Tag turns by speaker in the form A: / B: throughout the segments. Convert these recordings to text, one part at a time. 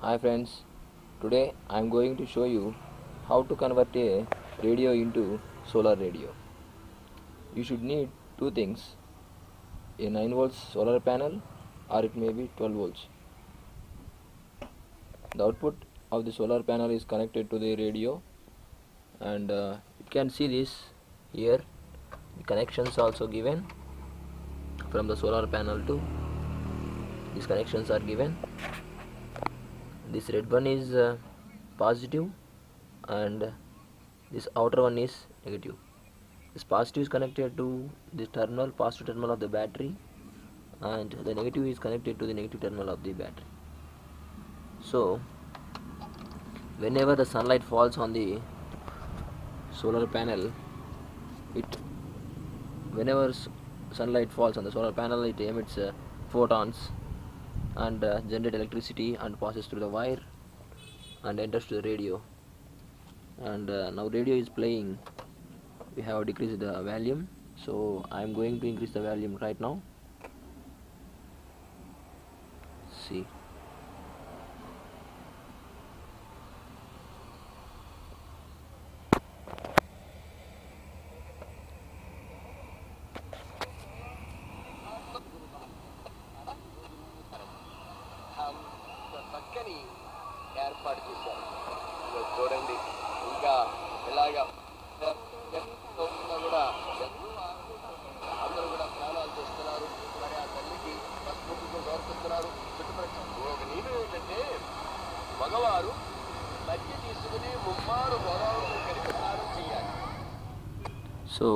A: Hi friends, today I am going to show you how to convert a radio into solar radio. You should need two things, a 9 volts solar panel or it may be 12 volts. The output of the solar panel is connected to the radio and you can see this here. The connections also given from the solar panel to these connections are given. This red one is positive and this outer one is negative. This positive is connected to this positive terminal of the battery, and the negative is connected to the negative terminal of the battery. So whenever the sunlight falls on the solar panel, it whenever sunlight falls on the solar panel, it emits photons and generate electricity and passes through the wire and enters to the radio. And now radio is playing. We have decreased the volume, so I am going to increase the volume right now. See.
B: చక్కని ఏర్పాటు చేశారు. ఇదిగో చూడండి, ఇంకా ఇలాగా కూడా అందరూ కూడా స్నానాలు చేస్తున్నారు. మరి ఆ తల్లికి పసుపుతో దోర్పిస్తున్నారు. చుట్టుపక్కల ఒక నీరు ఏంటంటే మగవారు మధ్య తీసుకుని ముమ్మారు గోదావరిలో కలిపి స్నానం చేయాలి.
A: So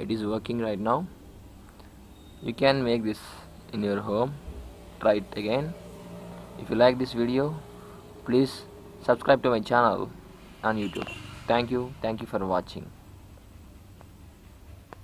A: it is working right now. You can make this in your home. Try it again. If you like this video, please subscribe to my channel on YouTube. Thank you for watching.